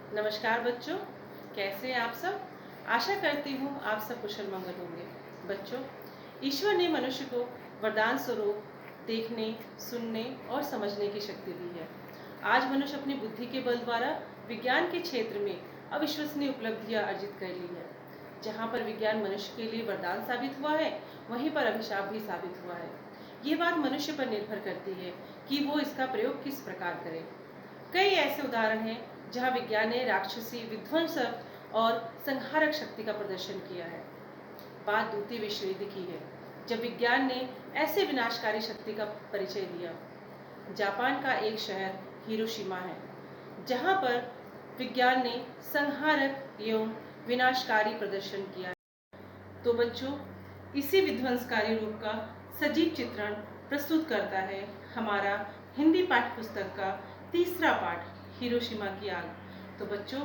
नमस्कार बच्चों, कैसे हैं आप सब। आशा करती हूँ आप सब कुशल मंगल होंगे। बच्चों, ईश्वर ने मनुष्य को वरदान स्वरूप देखने, सुनने और समझने की शक्ति दी है। आज मनुष्य अपनी बुद्धि के बल द्वारा विज्ञान के क्षेत्र में अविश्वसनीय उपलब्धियां अर्जित कर ली है। जहाँ पर विज्ञान मनुष्य के लिए वरदान साबित हुआ है, वहीं पर अभिशाप भी साबित हुआ है। ये बात मनुष्य पर निर्भर करती है कि वो इसका प्रयोग किस प्रकार करे। कई ऐसे उदाहरण हैं जहां विज्ञान ने राक्षसी, विध्वंसक और संहारक शक्ति का प्रदर्शन किया है। बात द्वितीय विश्व युद्ध की है, जब विज्ञान ने ऐसे विनाशकारी शक्ति का परिचय दिया। जापान का एक शहर हिरोशिमा है, जहां पर विज्ञान ने संहारक एवं विनाशकारी प्रदर्शन किया है। तो बच्चों, इसी विध्वंसकारी रूप का सजीव चित्रण प्रस्तुत करता है हमारा हिंदी पाठ्य पुस्तक का तीसरा पाठ, हिरोशिमा की आग। तो बच्चों,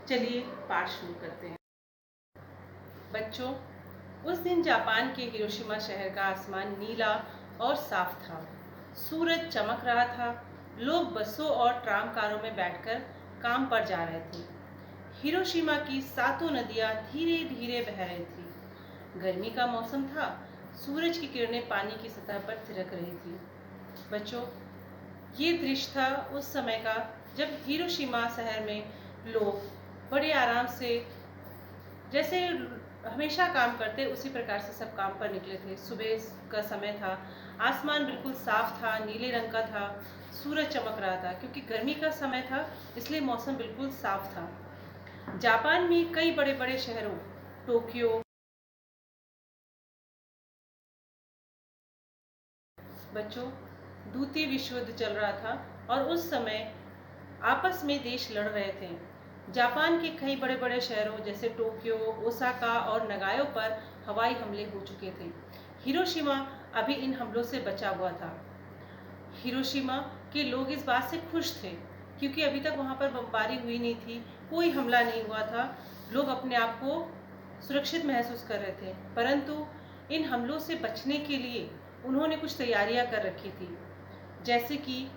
चलिए पाठ शुरू करते हैं। बच्चों, उस दिन जापान के हिरोशिमा शहर का आसमान नीला और साफ था। सूरज चमक रहा था। लोग बसों और ट्राम कारों में बैठकर काम पर जा रहे थे। हिरोशिमा की सातों नदियां धीरे धीरे बह रही थी। गर्मी का मौसम था। सूरज की किरणें पानी की सतह पर थिरक रही थी। बच्चों, ये दृश्य था उस समय का जब हिरोशिमा शहर में लोग बड़े आराम से, जैसे हमेशा काम करते उसी प्रकार से सब काम पर निकले थे। सुबह का समय था, आसमान बिल्कुल साफ था, नीले रंग का था, सूरज चमक रहा था। क्योंकि गर्मी का समय था, इसलिए मौसम बिल्कुल साफ था। जापान में कई बड़े बड़े शहरों, टोक्यो, बच्चों, द्वितीय विश्व युद्ध चल रहा था और उस समय आपस में देश लड़ रहे थे। जापान के कई बड़े बड़े शहरों जैसे टोक्यो, ओसाका और नगायो पर हवाई हमले हो चुके थे। हिरोशिमा अभी इन हमलों से बचा हुआ था। हिरोशिमा के लोग इस बात से खुश थे क्योंकि अभी तक वहाँ पर बमबारी हुई नहीं थी, कोई हमला नहीं हुआ था। लोग अपने आप को सुरक्षित महसूस कर रहे थे। परंतु इन हमलों से बचने के लिए उन्होंने कुछ तैयारियां कर रखी थी। जैसे कि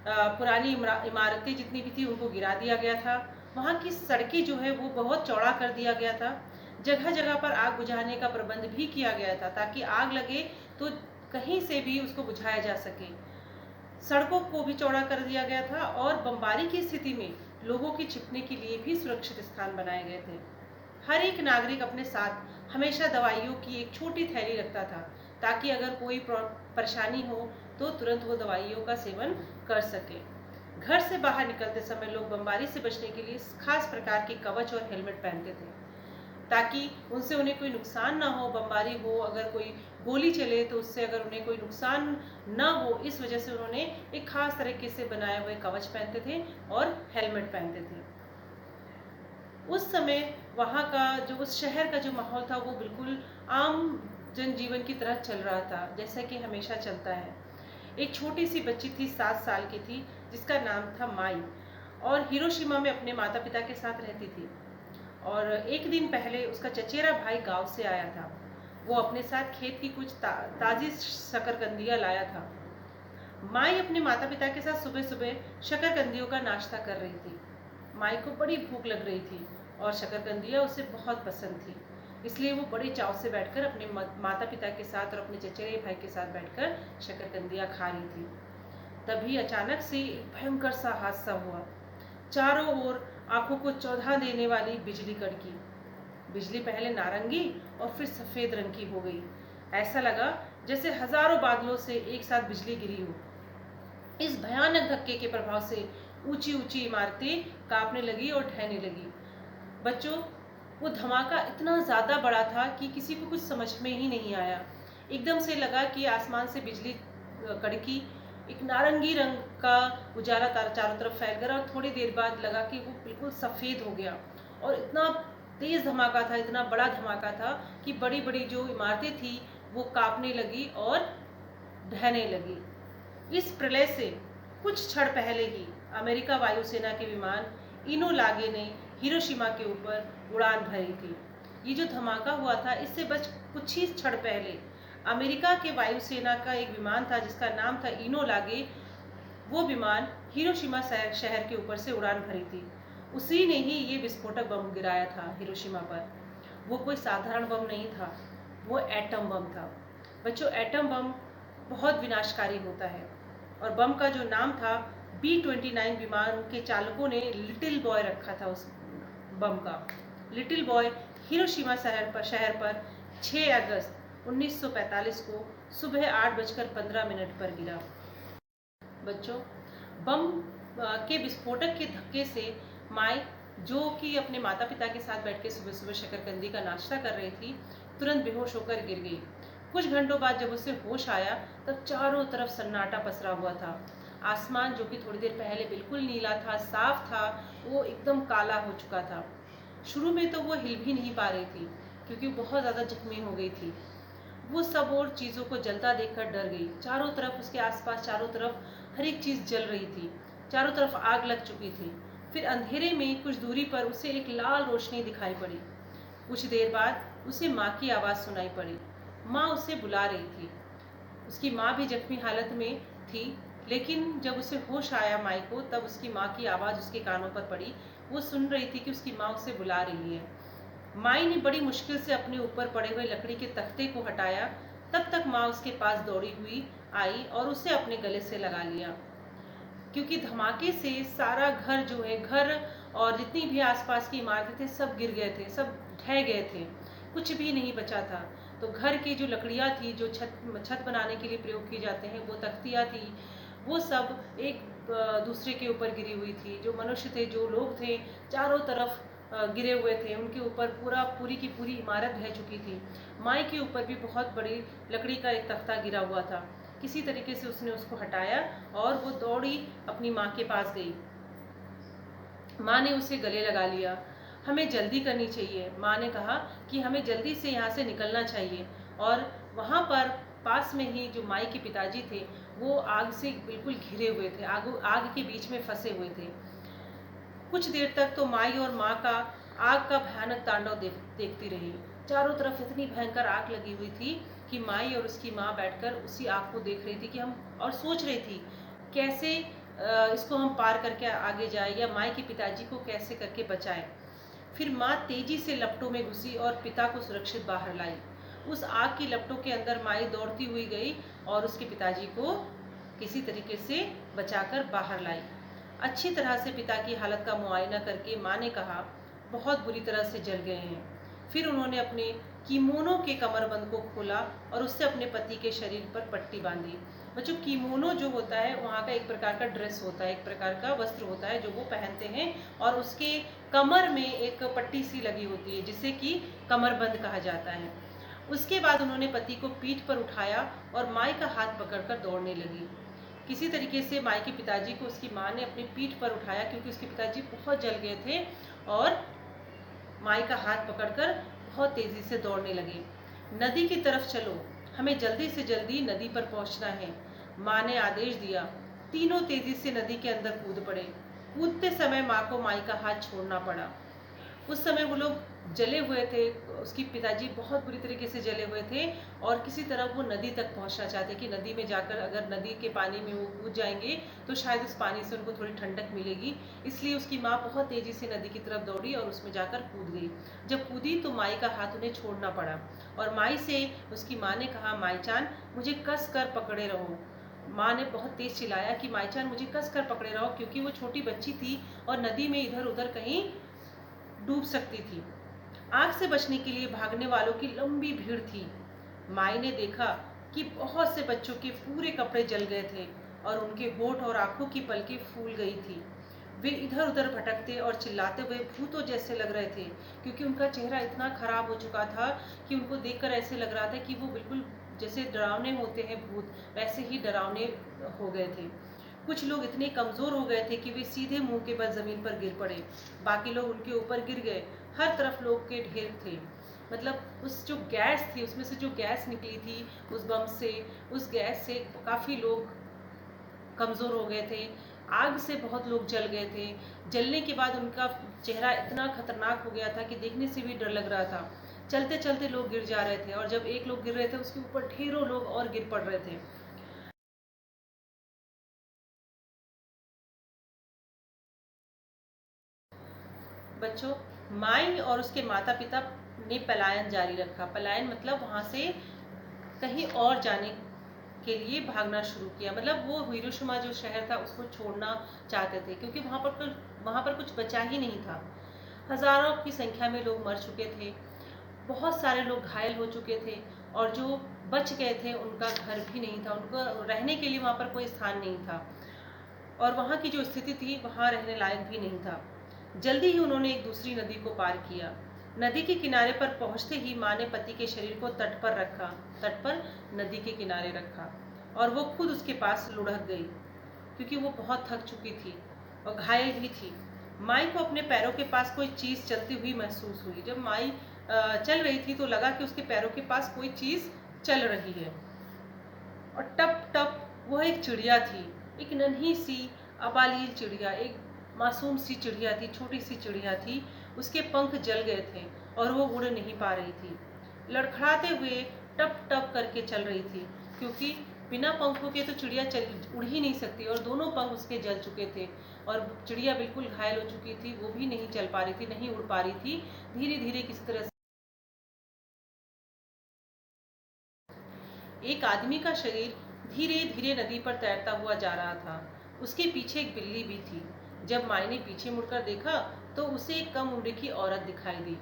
पुरानी इमारतें जितनी भी थी उनको गिरा दिया गया था। वहाँ की सड़कें जो है वो बहुत चौड़ा कर दिया गया था। जगह जगह पर आग बुझाने का प्रबंध भी किया गया था ताकि आग लगे तो कहीं से भी उसको बुझाया जा सके। सड़कों को भी चौड़ा कर दिया गया था और बमबारी की स्थिति में लोगों की छिपने के लिए भी सुरक्षित स्थान बनाए गए थे। हर एक नागरिक अपने साथ हमेशा दवाइयों की एक छोटी थैली रखता था ताकि अगर कोई परेशानी हो तो तुरंत वो दवाइयों का सेवन कर सके। घर से बाहर निकलते समय लोग बमबारी से बचने के लिए खास प्रकार के कवच और हेलमेट पहनते थे ताकि उनसे उन्हें कोई नुकसान ना हो। बमबारी हो, अगर कोई गोली चले तो उससे अगर उन्हें कोई नुकसान ना हो, इस वजह से उन्होंने एक खास तरीके से बनाए हुए कवच पहनते थे और हेलमेट पहनते थे। उस समय वहाँ का जो, उस शहर का जो माहौल था वो बिल्कुल आम जनजीवन की तरह चल रहा था, जैसा कि हमेशा चलता है। एक छोटी सी बच्ची थी, 7 साल की थी, जिसका नाम था माई, और हिरोशिमा में अपने माता पिता के साथ रहती थी। और एक दिन पहले उसका चचेरा भाई गांव से आया था। वो अपने साथ खेत की कुछ ताज़ी शकरकंदियाँ लाया था। माई अपने माता पिता के साथ सुबह सुबह शकरकंदियों का नाश्ता कर रही थी। माई को बड़ी भूख लग रही थी और शकरकंदियाँ उसे बहुत पसंद थी, इसलिए वो बड़े चाव से बैठकर अपने माता पिता के साथ और अपने चचेरे भाई के साथ बैठकर शकरकंदियाँ खा रही थी। तभी अचानक से एक भयंकर सा हादसा हुआ। चारों ओर आंखों को चौंधा देने वाली बिजली कड़की। बिजली पहले नारंगी और फिर सफेद रंग की हो गई। ऐसा लगा जैसे हजारों बादलों से एक साथ बिजली गिरी हो। इस भयानक धक्के के प्रभाव से ऊंची ऊंची इमारतें कांपने लगी और ढहने लगी। बच्चों, वो धमाका इतना ज्यादा बड़ा था कि किसी को कुछ समझ में ही नहीं आया। एकदम से लगा कि आसमान से बिजली कड़की, एक नारंगी रंग का उजाला चारों तरफ फैल गया और थोड़ी देर बाद लगा कि वो बिल्कुल सफेद हो गया। और इतना तेज धमाका था, इतना बड़ा धमाका था कि बड़ी बड़ी जो इमारतें थी वो कांपने लगी और ढहने लगी। इस प्रलय से कुछ क्षण पहले ही अमेरिका वायुसेना के विमान इनोलागे ने हिरोशिमा के ऊपर उड़ान भरी थी। ये जो धमाका हुआ था, इससे बस कुछ ही क्षण पहले अमेरिका के वायुसेना का एक विमान था जिसका नाम था इनोलागे। वो विमान हिरोशिमा शहर के ऊपर से उड़ान भरी थी। उसी ने ही ये विस्फोटक बम गिराया था हिरोशिमा पर। वो कोई साधारण बम नहीं था, वो एटम बम था। बच्चों, एटम बम बहुत विनाशकारी होता है और बम का जो नाम था B-29 विमान के चालकों ने लिटिल बॉय रखा था उस बम का। लिटिल बॉय हिरोशिमा शहर पर 6 अगस्त 1945 को सुबह 8:15 पर गिरा। बच्चों, बम के विस्फोटक के धक्के से माई, जो कि अपने माता पिता के साथ बैठ के सुबह सुबह शकरकंदी का नाश्ता कर रही थी, तुरंत बेहोश होकर गिर गई। कुछ घंटों बाद जब उसे होश आया तब चारों तरफ सन्नाटा पसरा हुआ था। आसमान, जो कि थोड़ी देर पहले बिल्कुल नीला था, साफ था, वो एकदम काला हो चुका था। शुरू में तो वो हिल भी नहीं पा रही थी क्योंकि बहुत ज़्यादा जख्मी हो गई थी। वो सब और चीज़ों को जलता देखकर डर गई। चारों तरफ, उसके आसपास चारों तरफ हर एक चीज़ जल रही थी, चारों तरफ आग लग चुकी थी। फिर अंधेरे में कुछ दूरी पर उसे एक लाल रोशनी दिखाई पड़ी। कुछ देर बाद उसे माँ की आवाज़ सुनाई पड़ी। माँ उसे बुला रही थी। उसकी माँ भी जख्मी हालत में थी, लेकिन जब उसे होश आया माई को, तब उसकी माँ की आवाज़ उसके कानों पर पड़ी। वो सुन रही थी कि उसकी माँ उसे बुला रही है। माई ने बड़ी मुश्किल से अपने ऊपर पड़े हुए लकड़ी के तख्ते को हटाया। तब तक माँ उसके पास दौड़ी हुई आई और उसे अपने गले से लगा लिया, क्योंकि धमाके से सारा घर जो है, घर और जितनी भी आसपास की इमारतें थे, सब गिर गए थे, सब ढह गए थे, कुछ भी नहीं बचा था। तो घर की जो लकड़ियाँ थी, जो छत बनाने के लिए प्रयोग की जाते हैं, वो तख्तियाँ थी, वो सब एक दूसरे के ऊपर गिरी हुई थी। जो मनुष्य थे, जो लोग थे, चारों तरफ गिरे हुए थे। उनके ऊपर पूरी की पूरी इमारत ढह चुकी थी। माई के ऊपर भी बहुत बड़ी लकड़ी का एक तख्ता गिरा हुआ था। किसी तरीके से उसने उसको हटाया और वो दौड़ी अपनी माँ के पास गई। माँ ने उसे गले लगा लिया। हमें जल्दी करनी चाहिए, माँ ने कहा कि हमें जल्दी से यहाँ से निकलना चाहिए। और वहाँ पर पास में ही जो माई के पिताजी थे, वो आग से बिल्कुल घिरे हुए थे, आग के बीच में फंसे हुए थे। कुछ देर तक तो माई और माँ का आग का भयानक तांडव देखती रही। चारों तरफ इतनी भयंकर आग लगी हुई थी कि माई और उसकी माँ बैठकर उसी आग को देख रही थी कि और सोच रही थी कैसे इसको हम पार करके आगे जाए, या माई के पिताजी को कैसे करके बचाए। फिर माँ तेजी से लपटों में घुसी और पिता को सुरक्षित बाहर लाई। उस आग की लपटों के अंदर माई दौड़ती हुई गई और उसके पिताजी को किसी तरीके से बचाकर बाहर लाई। अच्छी तरह से पिता की हालत का मुआयना करके माँ ने कहा, बहुत बुरी तरह से जल गए हैं। फिर उन्होंने अपने कीमोनो के कमरबंद को खोला और उससे अपने पति के शरीर पर पट्टी बांधी। बच्चों, कीमोनो जो होता है, वहाँ का एक प्रकार का ड्रेस होता है, एक प्रकार का वस्त्र होता है जो वो पहनते हैं, और उसके कमर में एक पट्टी सी लगी होती है जिसे कि कमरबंद कहा जाता है। उसके बाद उन्होंने पति को पीठ पर उठाया और माई का हाथ पकड़कर दौड़ने लगी। किसी तरीके से माई के पिताजी को उसकी माँ ने अपनी पीठ पर उठाया, क्योंकि उसके पिताजी बहुत जल गए थे, और माई का हाथ पकड़कर बहुत तेजी से दौड़ने लगे। नदी की तरफ चलो, हमें जल्दी से जल्दी नदी पर पहुंचना है, माँ ने आदेश दिया। तीनों तेजी से नदी के अंदर कूद पड़े। कूदते समय माँ को माई का हाथ छोड़ना पड़ा। उस समय वो लोग जले हुए थे, उसकी पिताजी बहुत बुरी तरीके से जले हुए थे, और किसी तरह वो नदी तक पहुंचना चाहते कि नदी में जाकर अगर नदी के पानी में वो कूद जाएंगे तो शायद उस पानी से उनको थोड़ी ठंडक मिलेगी। इसलिए उसकी माँ बहुत तेजी से नदी की तरफ दौड़ी और उसमें जाकर कूद गई। जब कूदी तो माई का हाथ उन्हें छोड़ना पड़ा, और माई से उसकी माँ ने कहा, माईचान मुझे कस कर पकड़े रहो। माँ ने बहुत तेज चिल्लाया कि माईचान मुझे कस कर पकड़े रहो, क्योंकि वो छोटी बच्ची थी और नदी में इधर उधर कहीं डूब सकती थी। आग से बचने के लिए भागने वालों की लंबी भीड़ थी। माई ने देखा कि बहुत से बच्चों के पूरे कपड़े जल गए थे और उनके होठ और आंखों की पलकें फूल गई थी। वे इधर उधर भटकते और चिल्लाते हुए भूतों जैसे लग रहे थे, क्योंकि उनका चेहरा इतना खराब हो चुका था कि उनको देखकर ऐसे लग रहा था कि वो बिल्कुल जैसे डरावने होते हैं भूत, वैसे ही डरावने हो गए थे। कुछ लोग इतने कमज़ोर हो गए थे कि वे सीधे मुंह के बल ज़मीन पर गिर पड़े। बाकी लोग उनके ऊपर गिर गए। हर तरफ लोग के ढेर थे। मतलब उस जो गैस थी, उसमें से जो गैस निकली थी उस बम से, उस गैस से काफ़ी लोग कमज़ोर हो गए थे। आग से बहुत लोग जल गए थे। जलने के बाद उनका चेहरा इतना खतरनाक हो गया था कि देखने से भी डर लग रहा था। चलते चलते लोग गिर जा रहे थे, और जब एक लोग गिर रहे थे उसके ऊपर ढेरों लोग और गिर पड़ रहे थे। बच्चों, माई और उसके माता पिता ने पलायन जारी रखा। पलायन मतलब वहाँ से कहीं और जाने के लिए भागना शुरू किया। मतलब वो हिरोशिमा जो शहर था उसको छोड़ना चाहते थे, क्योंकि वहाँ पर कुछ बचा ही नहीं था। हजारों की संख्या में लोग मर चुके थे, बहुत सारे लोग घायल हो चुके थे, और जो बच गए थे उनका घर भी नहीं था, उनको रहने के लिए वहाँ पर कोई स्थान नहीं था, और वहाँ की जो स्थिति थी वहाँ रहने लायक भी नहीं था। जल्दी ही उन्होंने एक दूसरी नदी को पार किया। नदी के किनारे पर पहुंचते ही माँ ने पति के शरीर को तट पर नदी के किनारे रखा, और वो खुद उसके पास लुढ़क गई, क्योंकि वो बहुत थक चुकी थी और घायल भी थी। माई को अपने पैरों के पास कोई चीज चलती हुई महसूस हुई। जब माई चल रही थी तो लगा कि उसके पैरों के पास कोई चीज चल रही है, और टप टप वह एक चिड़िया थी, एक नन्ही सी अबालील चिड़िया, एक मासूम सी चिड़िया थी, छोटी सी चिड़िया थी। उसके पंख जल गए थे और वो उड़ नहीं पा रही थी, लड़खड़ाते हुए टप टप करके चल रही थी, क्योंकि बिना पंखों के तो चिड़िया उड़ ही नहीं सकती, और दोनों पंख उसके जल चुके थे, और चिड़िया बिल्कुल घायल हो चुकी थी। वो भी नहीं चल पा रही थी, नहीं उड़ पा रही थी। धीरे धीरे किसी तरह से एक आदमी का शरीर धीरे धीरे नदी पर तैरता हुआ जा रहा था। उसके पीछे एक बिल्ली भी थी। जब माई ने पीछे मुड़कर देखा तो उसे एक कम उम्र की औरत दिखाई दी।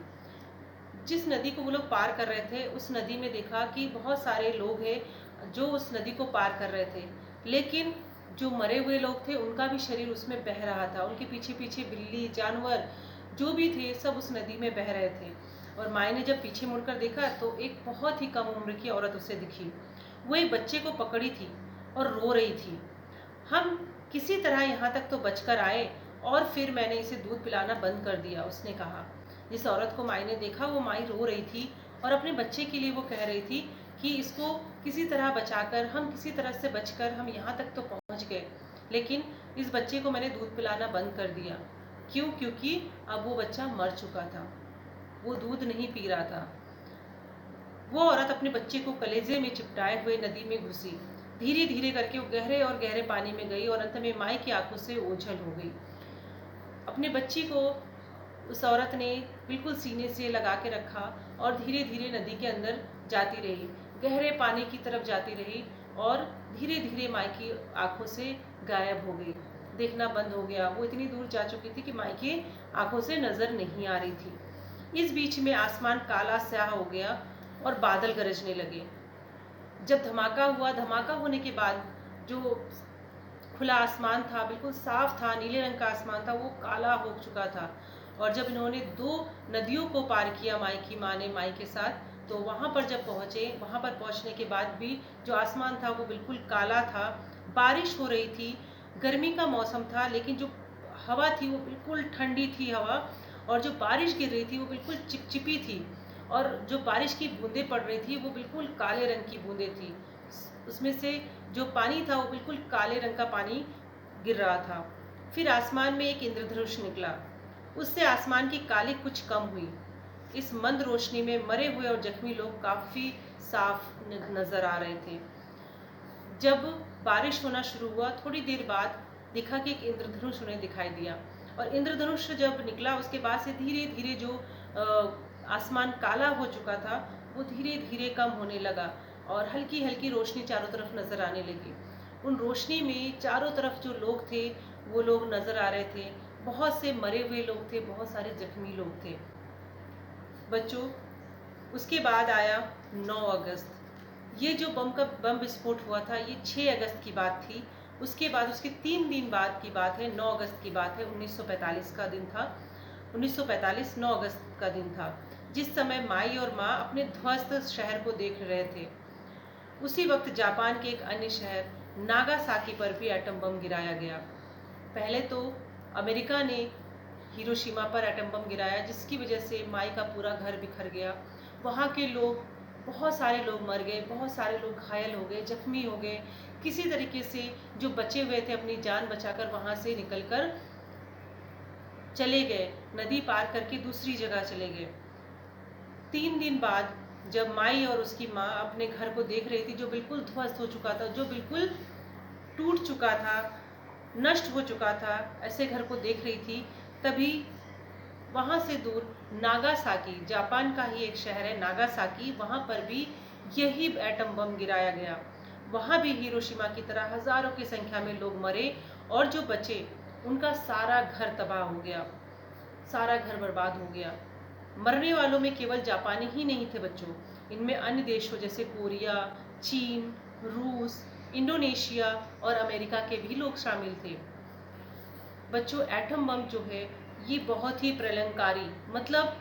जिस नदी को वो लोग पार कर रहे थे, उस नदी में देखा कि बहुत सारे लोग हैं जो उस नदी को पार कर रहे थे, लेकिन जो मरे हुए लोग थे उनका भी शरीर उसमें बह रहा था। उनके पीछे पीछे बिल्ली, जानवर जो भी थे सब उस नदी में बह रहे थे। और माई ने जब पीछे मुड़कर देखा तो एक बहुत ही कम उम्र की औरत उसे दिखी। वो एक बच्चे को पकड़ी थी और रो रही थी। हम किसी तरह यहाँ तक तो बचकर आए, और फिर मैंने इसे दूध पिलाना बंद कर दिया, उसने कहा। जिस औरत को माई ने देखा वो माई रो रही थी, और अपने बच्चे के लिए वो कह रही थी कि इसको किसी तरह बचाकर, हम किसी तरह से बचकर हम यहाँ तक तो पहुँच गए, लेकिन इस बच्चे को मैंने दूध पिलाना बंद कर दिया। क्यों? क्योंकि अब वो बच्चा मर चुका था, वो दूध नहीं पी रहा था। वो औरत अपने बच्चे को कलेजे में चिपटाए हुए नदी में घुसी। धीरे धीरे करके वो गहरे और गहरे पानी में गई, और अंत में माई की आंखों से ओझल हो गई। अपने बच्ची को उस औरत ने बिल्कुल सीने से लगा के रखा, और धीरे धीरे नदी के अंदर जाती रही, गहरे पानी की तरफ जाती रही, और धीरे धीरे माई की आंखों से गायब हो गई, देखना बंद हो गया। वो इतनी दूर जा चुकी थी कि माई की आंखों से नजर नहीं आ रही थी। इस बीच में आसमान काला स्याह हो गया और बादल गरजने लगे। जब धमाका हुआ, धमाका होने के बाद जो खुला आसमान था, बिल्कुल साफ था, नीले रंग का आसमान था, वो काला हो चुका था। और जब इन्होंने 2 नदियों को पार किया, माई की माँ ने माई के साथ, तो वहाँ पर जब पहुँचे, वहाँ पर पहुँचने के बाद भी जो आसमान था वो बिल्कुल काला था। बारिश हो रही थी, गर्मी का मौसम था, लेकिन जो हवा थी वो बिल्कुल ठंडी थी हवा, और जो बारिश गिर रही थी वो बिल्कुल चिपचिपी थी, और जो बारिश की बूंदें पड़ रही थी वो बिल्कुल काले रंग की बूंदें थी। उसमें से जो पानी था वो बिल्कुल काले रंग का पानी गिर रहा था। फिर आसमान में एक इंद्रधनुष निकला, उससे आसमान की काली कुछ कम हुई। इस मंद रोशनी में मरे हुए और जख्मी लोग काफी साफ नजर आ रहे थे। जब बारिश होना शुरू हुआ, थोड़ी देर बाद देखा कि एक इंद्रधनुष उन्हें दिखाई दिया, और इंद्रधनुष जब निकला उसके बाद से धीरे धीरे जो आसमान काला हो चुका था वो धीरे धीरे कम होने लगा, और हल्की हल्की रोशनी चारों तरफ नजर आने लगी। उन रोशनी में चारों तरफ जो लोग थे वो लोग नजर आ रहे थे। बहुत से मरे हुए लोग थे, बहुत सारे जख्मी लोग थे। बच्चों, उसके बाद आया 9 अगस्त। ये जो बम विस्फोट हुआ था ये 6 अगस्त की बात थी। उसके बाद उसके 3 दिन बाद की बात है, 9 अगस्त की बात है। 1945 का दिन था। 1945 9 अगस्त का दिन था, जिस समय माई और माँ अपने ध्वस्त शहर को देख रहे थे। उसी वक्त जापान के एक अन्य शहर नागासाकी पर भी एटम बम गिराया गया। पहले तो अमेरिका ने हिरोशिमा पर एटम बम गिराया, जिसकी वजह से माई का पूरा घर बिखर गया। वहाँ के लोग, बहुत सारे लोग मर गए, बहुत सारे लोग घायल हो गए, जख्मी हो गए। किसी तरीके से जो बचे हुए थे अपनी जान बचाकर वहाँ से निकलकर चले गए, नदी पार करके दूसरी जगह चले गए। 3 दिन बाद जब माई और उसकी माँ अपने घर को देख रही थी, जो बिल्कुल ध्वस्त हो चुका था, जो बिल्कुल टूट चुका था, नष्ट हो चुका था, ऐसे घर को देख रही थी, तभी वहाँ से दूर नागासाकी, जापान का ही एक शहर है नागासाकी, वहाँ पर भी यही एटम बम गिराया गया। वहाँ भी हिरोशिमा की तरह हजारों की संख्या में लोग मरे और जो बचे उनका सारा घर तबाह हो गया, सारा घर बर्बाद हो गया। मरने वालों में केवल जापानी ही नहीं थे बच्चों, इनमें अन्य देशों जैसे कोरिया, चीन, रूस, इंडोनेशिया और अमेरिका के भी लोग शामिल थे। बच्चों, एटम बम जो है ये बहुत ही प्रलंकारी, मतलब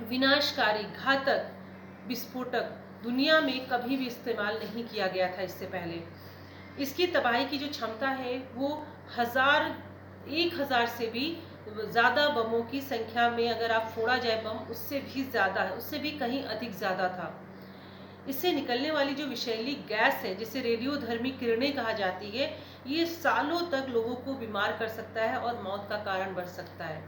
विनाशकारी, घातक विस्फोटक दुनिया में कभी भी इस्तेमाल नहीं किया गया था इससे पहले। इसकी तबाही की जो क्षमता है वो 1000 से भी ज़्यादा बमों की संख्या में अगर आप फोड़ा जाए बम, उससे भी ज़्यादा है, उससे भी कहीं अधिक ज़्यादा था। इससे निकलने वाली जो विषैली गैस है जिसे रेडियोधर्मी किरणें कहा जाती है, ये सालों तक लोगों को बीमार कर सकता है और मौत का कारण बन सकता है।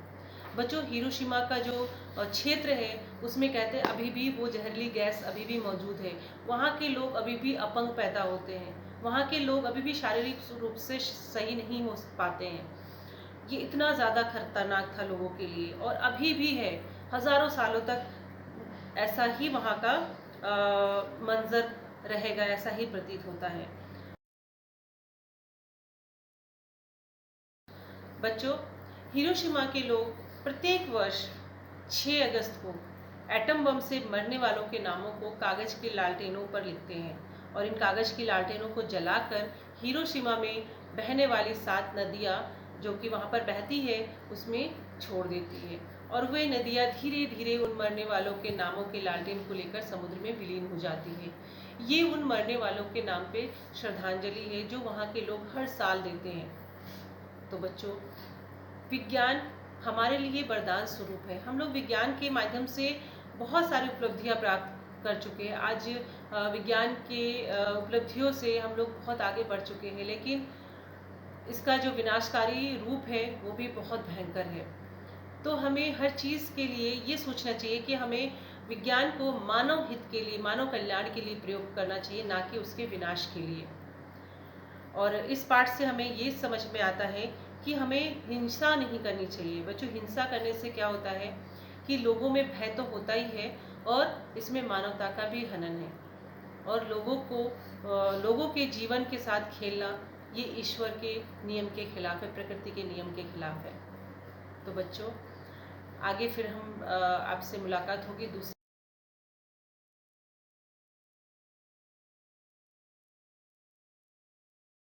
बच्चों, हिरोशिमा का जो क्षेत्र है उसमें कहते हैं अभी भी वो जहरीली गैस अभी भी मौजूद है। वहाँ के लोग अभी भी अपंग पैदा होते हैं, वहाँ के लोग अभी भी शारीरिक रूप से सही नहीं हो पाते हैं। ये इतना ज़्यादा खतरनाक था लोगों के लिए और अभी भी है। हजारों सालों तक ऐसा ही वहाँ का मंजर रहेगा, ऐसा ही प्रतीत होता है। बच्चों, हिरोशिमा के लोग प्रत्येक वर्ष 6 अगस्त को एटम बम से मरने वालों के नामों को कागज के लालटेनों पर लिखते हैं और इन कागज की लालटेनों को जलाकर हिरोशिमा में बहने वाली 7 नदियाँ जो कि वहाँ पर बहती है उसमें छोड़ देती है और वे नदियाँ धीरे धीरे उन मरने वालों के नामों के लालटेन को लेकर समुद्र में विलीन हो जाती है। ये उन मरने वालों के नाम पे श्रद्धांजलि है जो वहाँ के लोग हर साल देते हैं। तो बच्चों, विज्ञान हमारे लिए वरदान स्वरूप है। हम लोग विज्ञान के माध्यम से बहुत सारी उपलब्धियां प्राप्त कर चुके हैं। आज विज्ञान के उपलब्धियों से हम लोग बहुत आगे बढ़ चुके हैं, लेकिन इसका जो विनाशकारी रूप है वो भी बहुत भयंकर है। तो हमें हर चीज़ के लिए ये सोचना चाहिए कि हमें विज्ञान को मानव हित के लिए, मानव कल्याण के लिए प्रयोग करना चाहिए, ना कि उसके विनाश के लिए। और इस पाठ से हमें ये समझ में आता है कि हमें हिंसा नहीं करनी चाहिए। बच्चों, हिंसा करने से क्या होता है कि लोगों में भय तो होता ही है और इसमें मानवता का भी हनन है और लोगों के जीवन के साथ खेलना ये ईश्वर के नियम के खिलाफ है, प्रकृति के नियम के खिलाफ है। तो बच्चों, आगे फिर हम आपसे मुलाकात होगी दूसरी